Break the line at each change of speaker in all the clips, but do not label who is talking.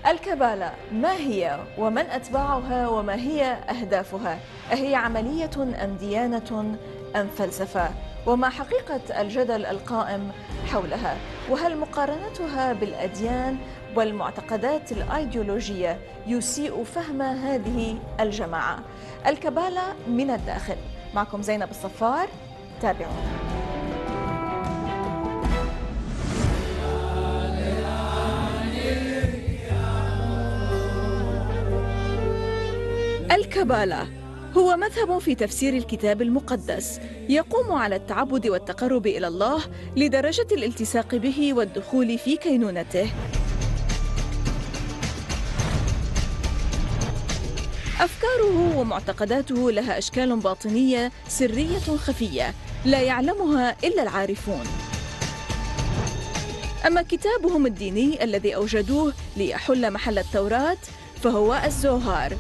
الكابالا ما هي ومن أتباعها وما هي أهدافها؟ أهي عملية أم ديانة أم فلسفة؟ وما حقيقة الجدل القائم حولها؟ وهل مقارنتها بالأديان والمعتقدات الأيديولوجية يسيء فهم هذه الجماعة؟ الكابالا من الداخل. معكم زينب الصفار، تابعونا. الكابالا هو مذهب في تفسير الكتاب المقدس يقوم على التعبد والتقرب إلى الله لدرجة الالتصاق به والدخول في كينونته. أفكاره ومعتقداته لها أشكال باطنية سرية خفية لا يعلمها إلا العارفون. أما كتابهم الديني الذي أوجدوه ليحل محل التوراة فهو الزوهار.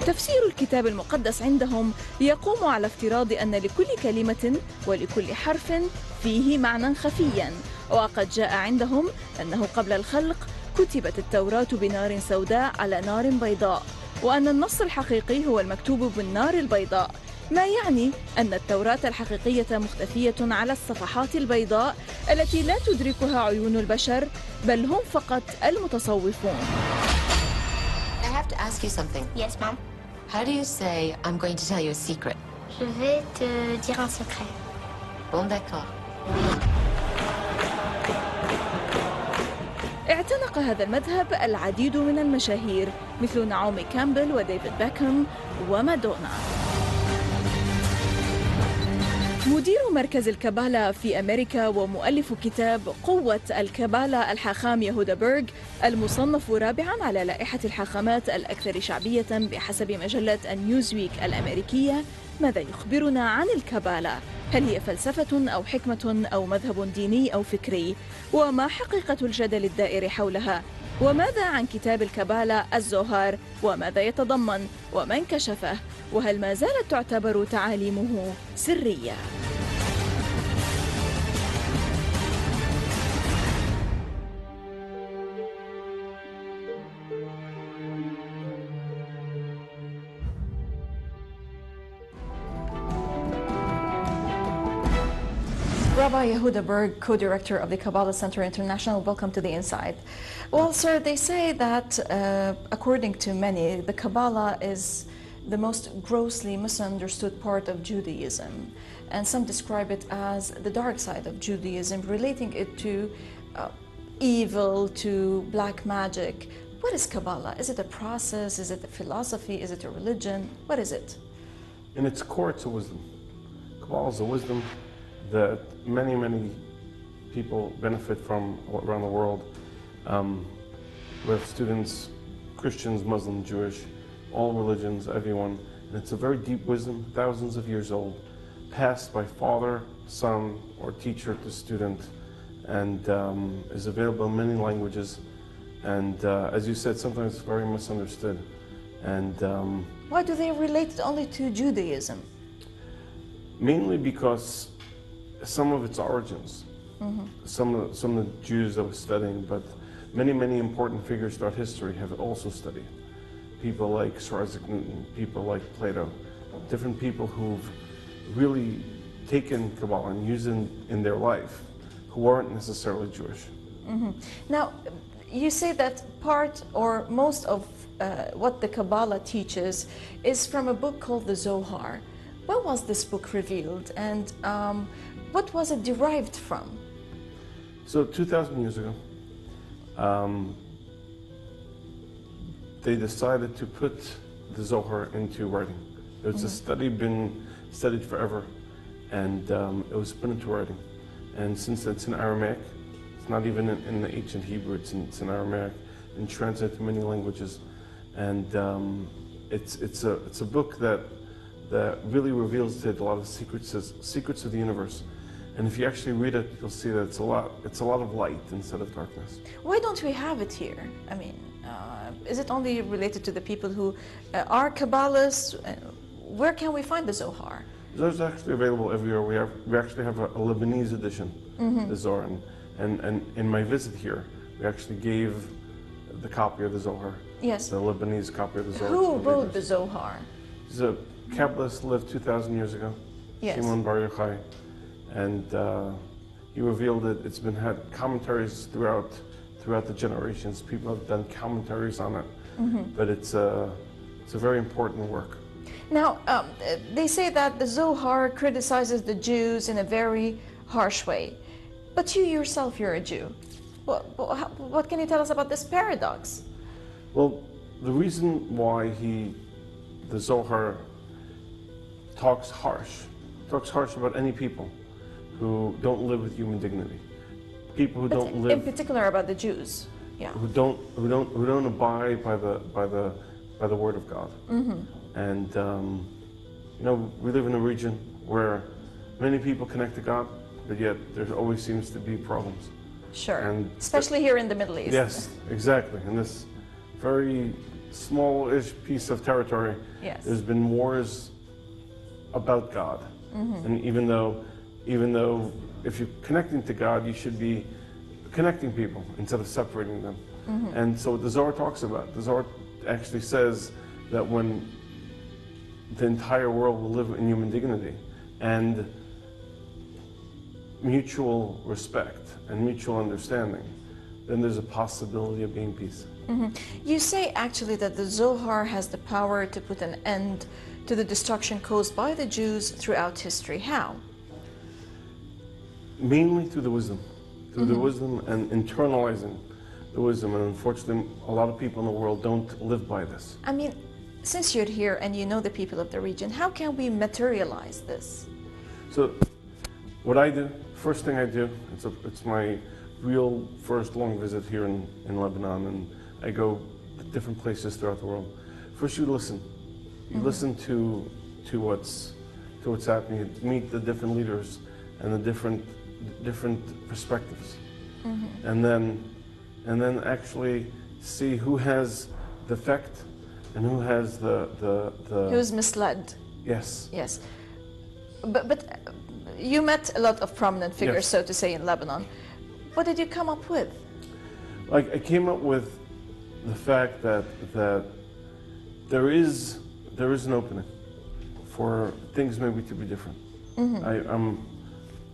تفسير الكتاب المقدس عندهم يقوم على افتراض أن لكل كلمة ولكل حرف فيه معنى خفيا، وقد جاء عندهم أنه قبل الخلق كتبت التوراة بنار سوداء على نار بيضاء، وأن النص الحقيقي هو المكتوب بالنار البيضاء، ما يعني أن التوراة الحقيقية مختفية على الصفحات البيضاء التي لا تدركها عيون البشر، بل هم فقط المتصوفون.
I have to ask you something.
Yes, ma'am.
How do you say, I'm going to tell you a secret?
Je vais te dire un secret.
Bon, d'accord.
اعتنق هذا المذهب العديد من المشاهير مثل نعومي كامبل وديفيد بيكهام ومادونا. مدير مركز الكابالا في أميركا ومؤلف كتاب قوة الكابالا الحاخام يهودا بيرغ، المصنف رابعا على لائحة الحاخامات الأكثر شعبية بحسب مجلة نيوزويك الأمريكية، ماذا يخبرنا عن الكابالا؟ هل هي فلسفة أو حكمة أو مذهب ديني أو فكري؟ وما حقيقة الجدل الدائر حولها؟ وماذا عن كتاب الكابالا الزوهار؟ وماذا يتضمن؟ ومن كشفه؟ وهل ما زالت تعتبر تعاليمه سرية؟ Rabbi Yehuda Berg, co-director of the Kabbalah Center International, welcome to the Inside. Well, sir, they say that, according to many, the Kabbalah is the most grossly misunderstood part of Judaism, and some describe it as the dark side of Judaism, relating it to evil, to black magic. What is Kabbalah? Is it a process? Is it a philosophy? Is it a religion? What is it?
In its core, it's a wisdom. Kabbalah is a wisdom that many people benefit from around the world. We have students, Christians, Muslim, Jewish, all religions, everyone. And it's a very deep wisdom, thousands of years old, passed by father, son, or teacher to student, and is available in many languages. And as you said, sometimes it's very misunderstood. And
why do they relate it only to Judaism?
Mainly because some of its origins, some of the Jews that were studying, but many important figures throughout history have also studied. People like Sir Isaac Newton, people like Plato, different people who've really taken Kabbalah and used it in their life, who aren't necessarily Jewish.
Now, you say that part or most of what the Kabbalah teaches is from a book called the Zohar. When was this book revealed, and what was it derived from?
So 2,000 years ago, they decided to put the Zohar into writing. It's a study, been studied forever, and it was put into writing. And since it's in Aramaic, it's not even in the ancient Hebrew, it's in Aramaic, and translated to many languages. And it's a book that really reveals a lot of secrets of the universe. And if you actually read it, you'll see that it's a lot of light instead of darkness.
Why don't we have it here? I mean, is it only related to the people who are Kabbalists? Where can we find the Zohar?
Zohar's actually available everywhere. We actually have a Lebanese edition, the Zohar. And in my visit here, We actually gave the copy of the Zohar,
Yes.
the Lebanese copy of the Zohar.
Who wrote the Zohar?
He's a Kabbalist, lived 2,000 years ago.
Yes.
Shimon Bar Yochai, and he revealed it. It's been had commentaries throughout the generations. People have done commentaries on it, but it's a very important work.
Now, they say that the Zohar criticizes the Jews in a very harsh way. But you yourself, you're a Jew. What can you tell us about this paradox?
Well, the reason why the Zohar talks harsh about any people who don't live with human dignity. People who don't live,
in particular about the Jews, yeah.
who don't abide by the word of God. And you know, we live in a region where many people connect to God, but yet there always seems to be problems.
Sure,
And
especially here in the Middle East.
Yes, exactly. In this very small-ish piece of territory,
Yes.
there's been wars about God. And even though if you're connecting to God, you should be connecting people instead of separating them. And so what the Zohar talks about, the Zohar actually says that when the entire world will live in human dignity and mutual respect and mutual understanding, then there's a possibility of being peace.
You say actually that the Zohar has the power to put an end to the destruction caused by the Jews throughout history. How?
Mainly through the wisdom, the wisdom and internalizing the wisdom. And unfortunately, a lot of people in the world don't live by this.
I mean, since you're here and you know the people of the region, how can we materialize this?
So what I do, first thing I do, it's my real first long visit here in Lebanon, and I go to different places throughout the world. First you listen. You listen to what's happening. You meet the different leaders and the different perspectives. And then actually see who has the effect and who has the
Who's misled?
Yes.
Yes. But you met a lot of prominent figures,
Yes.
so to say, in Lebanon. What did you come up with?
Like I came up with the fact that there is an opening for things maybe to be different.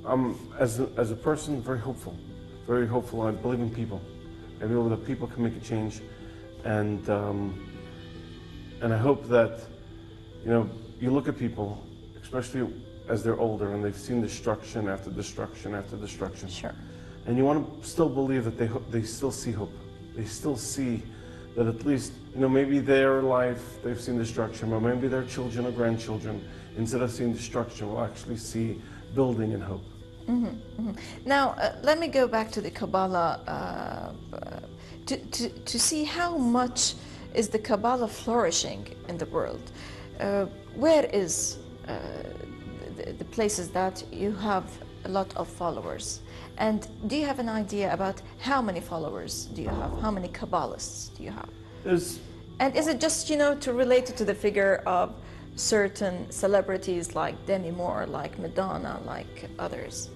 I'm as a person very hopeful. I believe in people. I believe that people can make a change, and I hope that, you know, you look at people, especially as they're older and they've seen destruction after destruction after destruction.
Sure.
And you want to still believe that they still see hope. They still see that at least, you know, maybe their life, they've seen destruction, but maybe their children or grandchildren, instead of seeing destruction, will actually see building and hope.
Now, let me go back to the Kabbalah to see how much is the Kabbalah flourishing in the world. Where is the places that you have a lot of followers? And do you have an idea about how many followers do you have? How many Kabbalists do you have? And is it just, you know, to relate it to the figure of certain celebrities like Demi Moore, like Madonna, like others?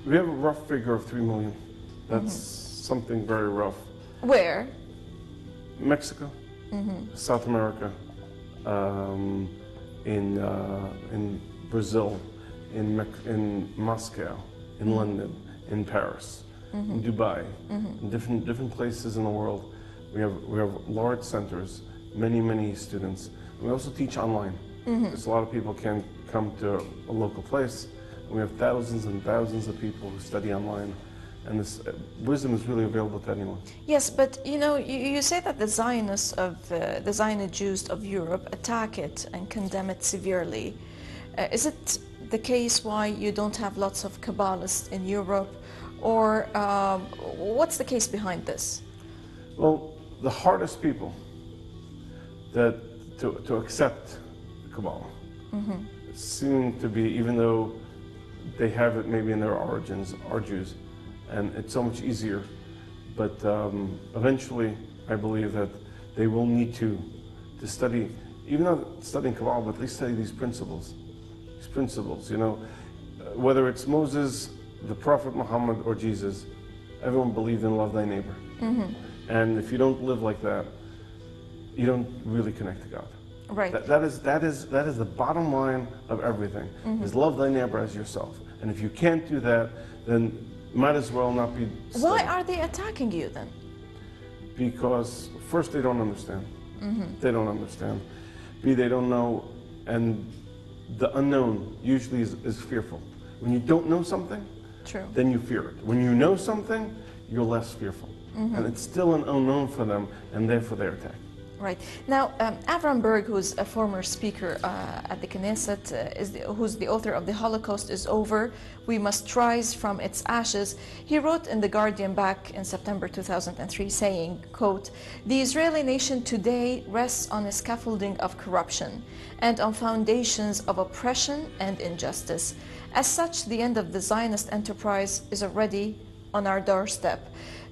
We have a rough figure of 3 million. That's something very rough.
Where?
Mexico, South America, in Brazil, in Moscow, in London, in Paris, in Dubai, in different places in the world. We have large centers, many students. We also teach online, because a lot of people can't come to a local place. We have thousands and thousands of people who study online, and this wisdom is really available to anyone.
Yes, but you know, you say that the Zionists the Zionist Jews of Europe attack it and condemn it severely. Is it the case why you don't have lots of Kabbalists in Europe, or what's the case behind this?
Well, the hardest people to accept the Kabbalah seem to be, even though they have it maybe in their origins, are Jews, and it's so much easier. But eventually, I believe that they will need to study, even not studying Kabbalah, but at least study these principles. These principles, you know, whether it's Moses, the Prophet Muhammad, or Jesus, everyone believed in love thy neighbor. And if you don't live like that, you don't really connect to God.
Right.
That is the bottom line of everything, is love thy neighbor as yourself. And if you can't do that, then might as well not be studied.
Why are they attacking you then?
Because first, they don't understand. They don't understand. B, they don't know, and the unknown usually is fearful. When you don't know something,
True.
then you fear it. When you know something, you're less fearful. And it's still an unknown for them, and therefore they're attacked.
Right. Now, Avram Berg, who's a former speaker at the Knesset, who's the author of The Holocaust is Over, We Must Rise from Its Ashes, he wrote in The Guardian back in September 2003 saying, quote, "The Israeli nation today rests on a scaffolding of corruption and on foundations of oppression and injustice. As such, the end of the Zionist enterprise is already on our doorstep.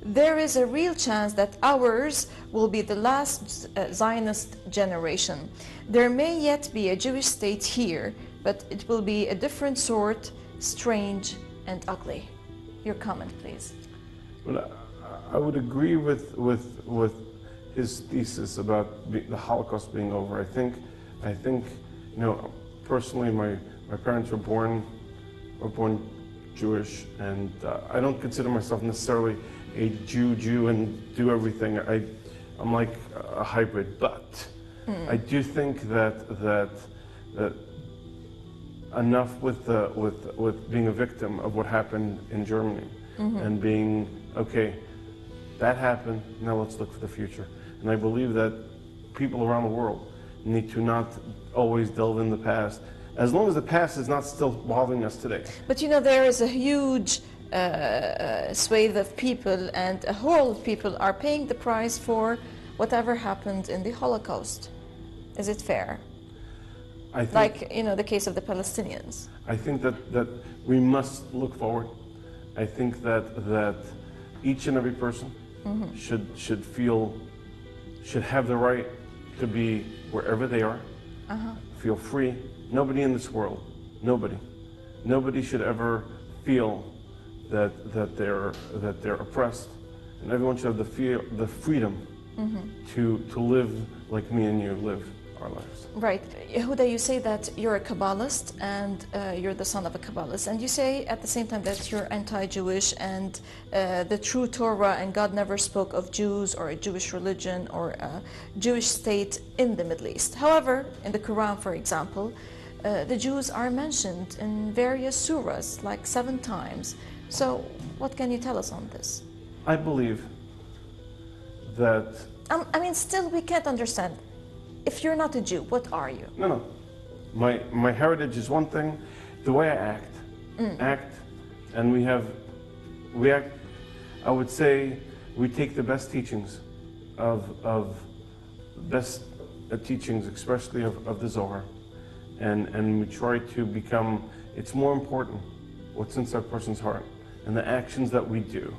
There is a real chance that ours will be the last Zionist generation. There may yet be a Jewish state here, but it will be a different sort, strange and ugly." Your comment, please.
Well, I would agree with his thesis about the Holocaust being over. I think, you know, personally, my parents were born Jewish, and I don't consider myself necessarily a Jew and do everything. I'm like a hybrid, but I do think that enough with being a victim of what happened in Germany and being, okay, that happened, now let's look for the future. And I believe that people around the world need to not always delve in the past, as long as the past is not still bothering us today.
But you know, there is a huge swathe of people, and a whole people are paying the price for whatever happened in the Holocaust. Is it fair?
I think,
Like, you know, the case of the Palestinians.
I think that we must look forward. I think that each and every person should have the right to be wherever they are, feel free. Nobody in this world, nobody should ever feel that they're oppressed, and everyone should have the freedom to live like me and you live our lives.
Right. Yehuda, you say that you're a Kabbalist and you're the son of a Kabbalist, and you say at the same time that you're anti-Jewish and the true Torah and God never spoke of Jews or a Jewish religion or a Jewish state in the Middle East. However, in the Quran, for example, the Jews are mentioned in various surahs, like 7 times. So what can you tell us on this?
I believe that...
I mean, still we can't understand. If you're not a Jew, what are you?
No. My heritage is one thing. The way I act, and we act, I would say we take the best teachings teachings, especially of the Zohar, and we try to become, it's more important what's inside a person's heart and the actions that we do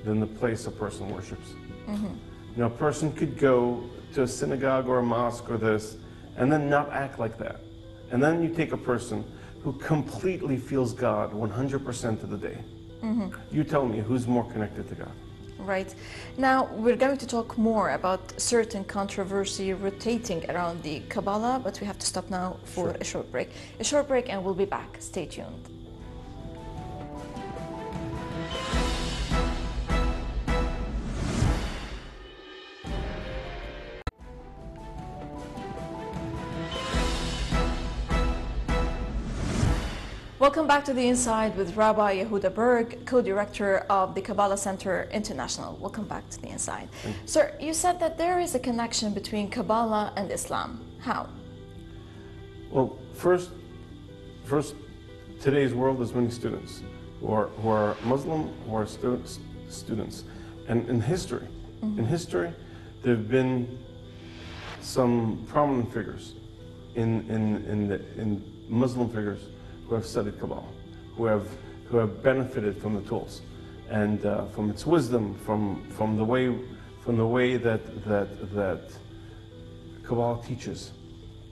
than the place a person worships. You know, a person could go to a synagogue or a mosque or this, and then not act like that. And then you take a person who completely feels God 100% of the day. You tell me who's more connected to God.
Right. Now, we're going to talk more about certain controversy rotating around the Kabbalah, but we have to stop now for a short break. A short break and we'll be back. Stay tuned. Welcome back to The Inside with Rabbi Yehuda Berg, co-director of the Kabbalah Center International. Welcome back to The Inside. Sir, you said that there is a connection between Kabbalah and Islam. How?
Well, first, today's world has many students who are Muslim, who are students. And in history, there have been some prominent figures in Muslim figures who have studied Kabbalah, who have benefited from the tools and from its wisdom, from the way that Kabbalah teaches.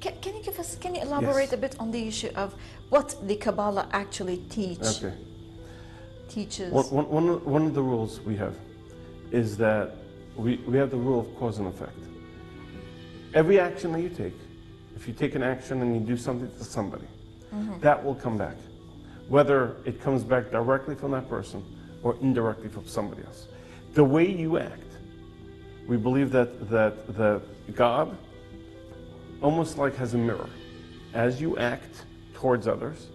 Can you elaborate a bit on the issue of what the Kabbalah actually teach?
Okay.
teaches?
One of the rules we have is that we have the rule of cause and effect. Every action that you take, if you take an action and you do something to somebody, that will come back. Whether it comes back directly from that person or indirectly from somebody else. The way you act, we believe that God almost like has a mirror. As you act towards others,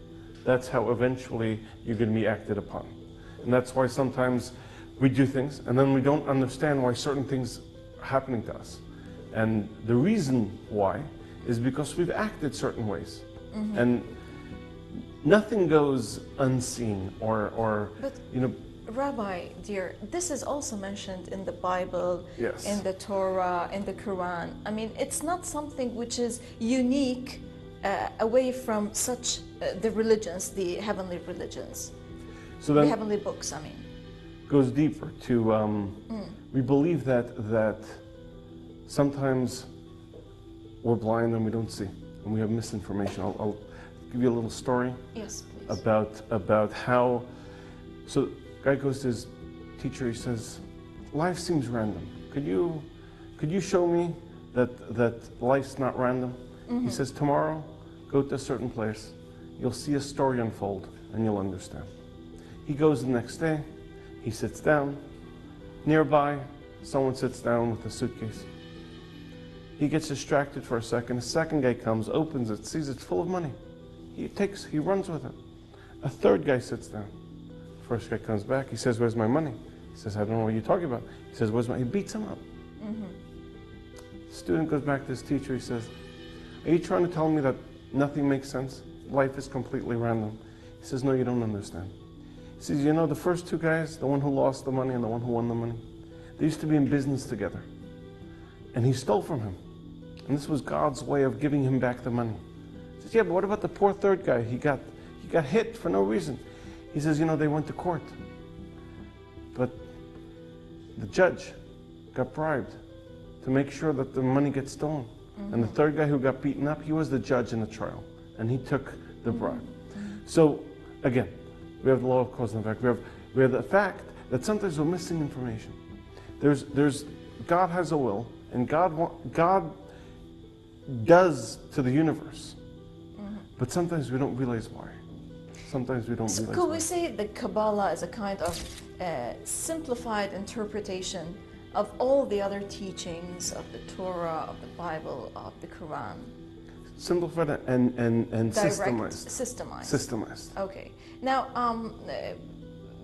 that's how eventually you're going to be acted upon. And that's why sometimes we do things and then we don't understand why certain things are happening to us. And the reason why is because we've acted certain ways. And nothing goes unseen or
But
you know.
Rabbi, dear, this is also mentioned in the Bible,
Yes.
in the Torah, in the Quran. I mean, it's not something which is unique away from such the religions, the heavenly religions,
So
the
then
heavenly books, I mean.
goes deeper to we believe that sometimes we're blind and we don't see and we have misinformation. I'll give you a little story.
Yes, please.
about how, so guy goes to his teacher, he says, life seems random. Could you show me that life's not random? He says, tomorrow, go to a certain place, you'll see a story unfold and you'll understand. He goes the next day, he sits down, nearby, someone sits down with a suitcase. He gets distracted for a second, a second guy comes, opens it, sees it's full of money. He runs with it. A third guy sits down. First guy comes back, he says, where's my money? He says, I don't know what you're talking about. He says, where's my, he beats him up. Student goes back to his teacher, he says, are you trying to tell me that nothing makes sense? Life is completely random. He says, no, you don't understand. He says, you know, the first two guys, the one who lost the money and the one who won the money, they used to be in business together. And he stole from him. And this was God's way of giving him back the money. He says, yeah, but what about the poor third guy? He got hit for no reason. He says, you know, they went to court. But the judge got bribed to make sure that the money gets stolen. And the third guy who got beaten up, he was the judge in the trial. And he took the bribe. So, again, we have the law of cause and effect. We have the fact that sometimes we're missing information. God has a will, and God does to the universe. But sometimes we don't realize why. Sometimes we don't
So
realize
could
why.
we say the Kabbalah is a kind of simplified interpretation of all the other teachings of the Torah, of the Bible, of the Quran?
Simplified and
Direct,
systemized.
systemized.
Systemized.
Okay. Now,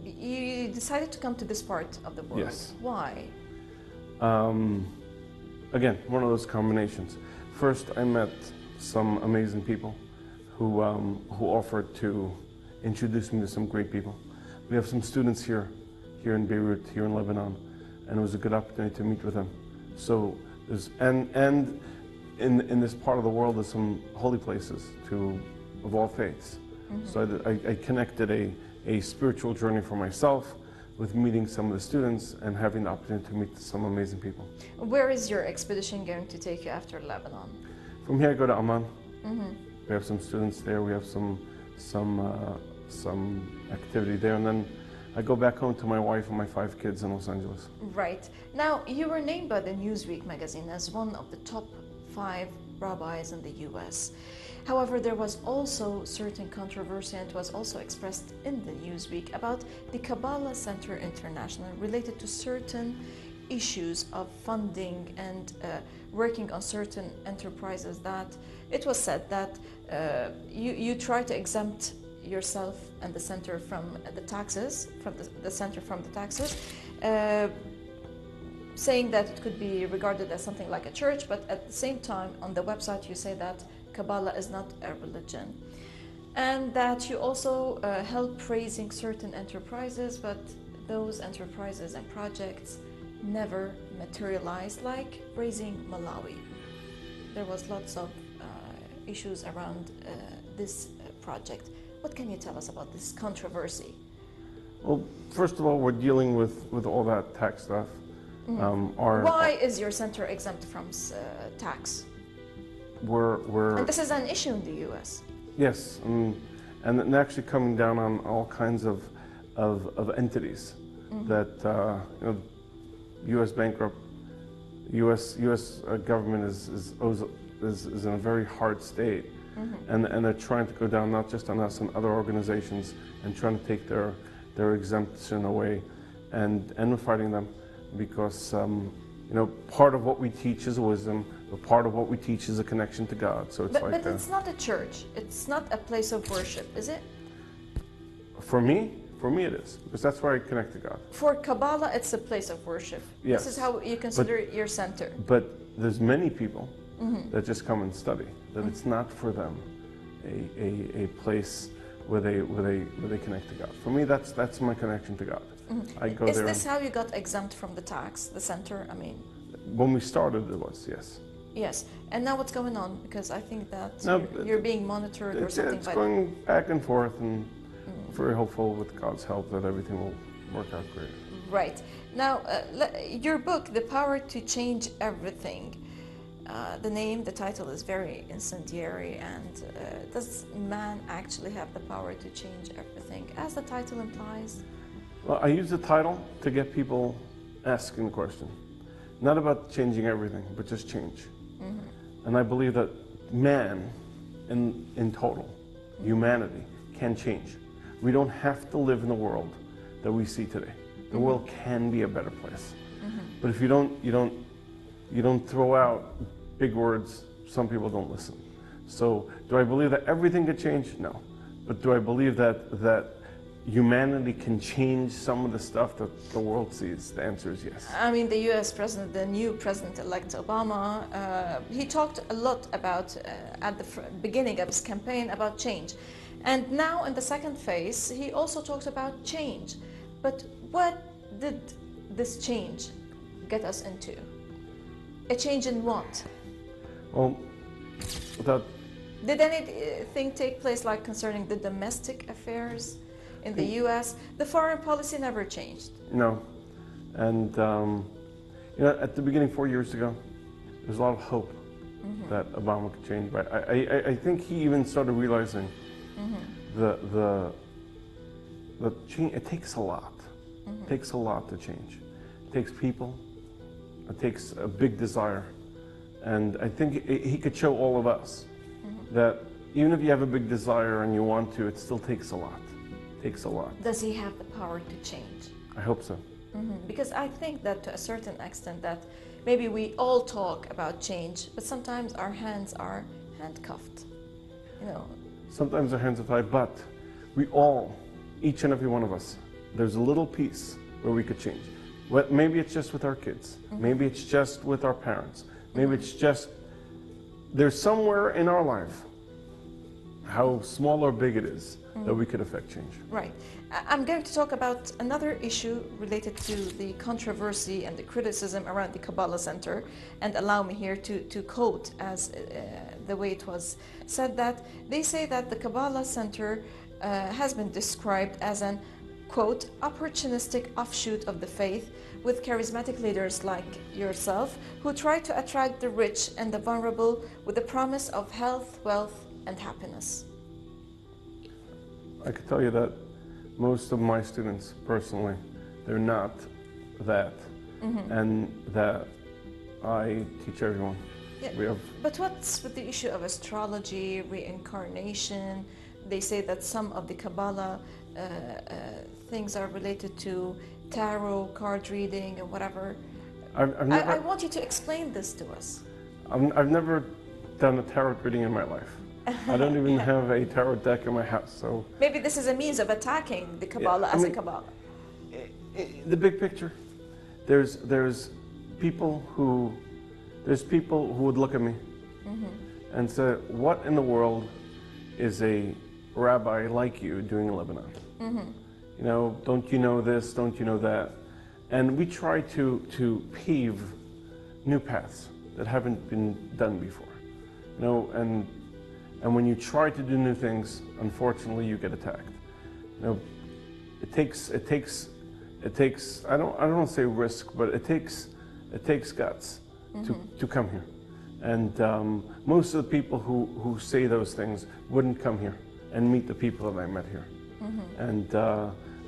you decided to come to this part of the world.
Yes.
Why?
Again, one of those combinations. First, I met some amazing people who offered to introduce me to some great people. We have some students here in Beirut, here in Lebanon, and it was a good opportunity to meet with them. So there's and in this part of the world, there's some holy places of all faiths. So I connected a spiritual journey for myself with meeting some of the students and having the opportunity to meet some amazing people.
Where is your expedition going to take you after Lebanon?
From here, I go to Amman. We have some students there. We have some activity there, and then I go back home to my wife and my 5 kids in Los Angeles.
Right. Now, you were named by the Newsweek magazine as one of the top 5 rabbis in the U.S. However, there was also certain controversy, and it was also expressed in the Newsweek about the Kabbalah Center International related to certain issues of funding and working on certain enterprises, that it was said that you try to exempt yourself and the center from the taxes, from the center from the taxes, saying that it could be regarded as something like a church, but at the same time on the website you say that Kabbalah is not a religion, and that you also help praising certain enterprises, but those enterprises and projects never materialized, like raising Malawi. There was lots of issues around this project. What can you tell us about this controversy?
Well, first of all, we're dealing with all that tax stuff.
Why is your center exempt from tax? And this is an issue in the U.S.
Yes, and actually coming down on all kinds of of entities that, you know, U.S. bankrupt, U.S. government is in a very hard state, and they're trying to go down not just on us and other organizations, and trying to take their exemption away, and we're fighting them because you know, part of what we teach is wisdom, but part of what we teach is a connection to God. So it's
but it's not a church. It's not a place of worship, is it?
For me it is, because that's where I connect to God.
For Kabbalah, it's a place of worship.
Yes.
This is how you consider your center.
But there's many people that just come and study, that it's not for them a place where they connect to God. For me, that's my connection to God. I go
Is
there.
this how you got exempt from the tax, the center? I mean,
when we started, it was, yes.
yes. And now what's going on? Because I think that
No,
you're being monitored or something.
It's going back and forth, and very hopeful with God's help that everything will work out great.
Right. Now, your book, The Power to Change Everything, the title is very incendiary, and does man actually have the power to change everything, as the title implies?
Well, I use the title to get people asking the question. Not about changing everything, but just change. And I believe that man, in total, humanity, can change. We don't have to live in the world that we see today. The world can be a better place. But if you don't throw out big words, some people don't listen. So do I believe that everything could change? No. But do I believe that humanity can change some of the stuff that the world sees? The answer is yes.
I mean, the U.S. president, the new president-elect Obama, he talked a lot about, at the beginning of his campaign, about change. And now in the second phase, he also talks about change. But what did this change get us into? A change in what?
Well, without...
Did anything take place like concerning the domestic affairs in the U.S.? The foreign policy never changed.
No. And, you know, at the beginning, 4 years ago, there was a lot of hope that Obama could change. But I think he even started realizing the change, it takes a lot. It takes a lot to change. It takes people. It takes a big desire. And I think he could show all of us that even if you have a big desire and you want to, it still takes a lot. It takes a lot.
Does he have the power to change?
I hope so.
Because I think that to a certain extent that maybe we all talk about change, but sometimes our hands are handcuffed, you know.
Sometimes our hands are tied, but we all, each and every one of us, there's a little piece where we could change. Maybe it's just with our kids. Maybe it's just with our parents. Maybe it's just, there's somewhere in our life, how small or big it is, that we could affect change.
Right. I'm going to talk about another issue related to the controversy and the criticism around the Kabbalah Center, and allow me here to quote as the way it was said, that they say that the Kabbalah Center has been described as an, quote, opportunistic offshoot of the faith, with charismatic leaders like yourself who try to attract the rich and the vulnerable with the promise of health, wealth, and happiness.
I could tell you that most of my students, personally, they're not that, and that I teach everyone.
Yeah. But what's with the issue of astrology, reincarnation? They say that some of the Kabbalah things are related to tarot, card reading, and whatever. I want you to explain this to us.
I've never done a tarot reading in my life. I don't even have a tarot deck in my house, so...
Maybe this is a means of attacking the Kabbalah as a Kabbalah.
The big picture, there's people who would look at me and say, what in the world is a rabbi like you doing in Lebanon? You know, don't you know this, don't you know that? And we try to pave new paths that haven't been done before. You know, and when you try to do new things, unfortunately, you get attacked. You know, it takes. I don't want to say risk, but it takes guts to come here. And most of the people who say those things wouldn't come here and meet the people that I met here.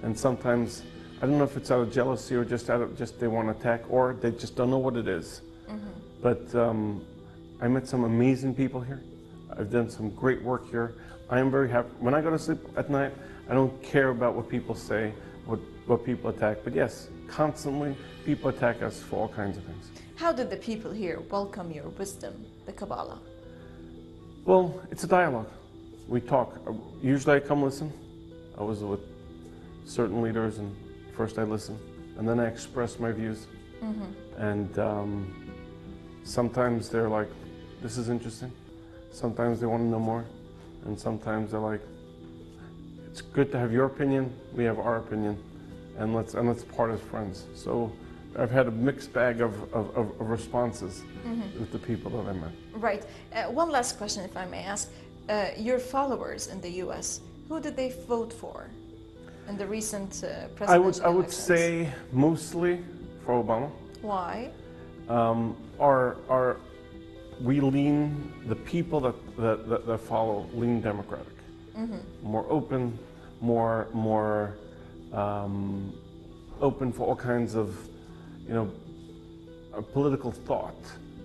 And sometimes, I don't know if it's out of jealousy or just they want to attack, or they just don't know what it is. But I met some amazing people here. I've done some great work here. I am very happy. When I go to sleep at night, I don't care about what people say, what people attack. But yes, constantly people attack us for all kinds of things.
How did the people here welcome your wisdom, the Kabbalah?
Well, it's a dialogue. We talk. Usually I come listen. I was with certain leaders, and first I listen, and then I express my views. And sometimes they're like, this is interesting. Sometimes they want to know more. And sometimes they're like, it's good to have your opinion, we have our opinion, and let's part as friends. So I've had a mixed bag of responses with the people that I met.
Right. One last question, if I may ask. Your followers in the U.S., who did they vote for in the recent presidential elections?
I would say mostly for Obama.
Why?
We lean, the people that follow lean Democratic. More open, more open for all kinds of, political thought,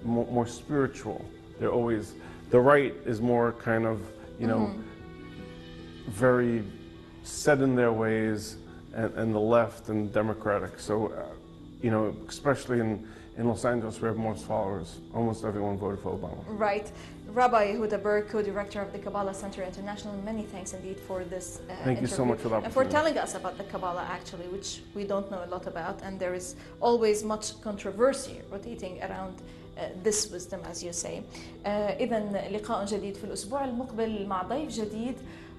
more spiritual. They're always, the right is more kind of, very set in their ways, and the left and Democratic. So, especially in Los Angeles, we have most followers. Almost everyone voted for Obama.
Right. Rabbi Yehuda Berg, co-director of the Kabbalah Center International, many thanks indeed for this
Thank you so much for the
and for
opportunity.
telling us about the Kabbalah, actually, which we don't know a lot about, and there is always much controversy rotating around this wisdom, as you say. إذن لقاء جديد في الأسبوع المقبل مع ضيف جديد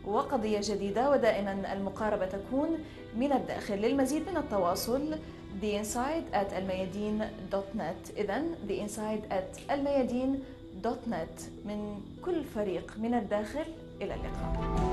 وقضية جديدة، ودائما المقاربة تكون من الداخل. للمزيد من التواصل theinside@almayadeen.net. إذن theinside@almayadeen.net من كل فريق من الداخل. إلى اللقاء.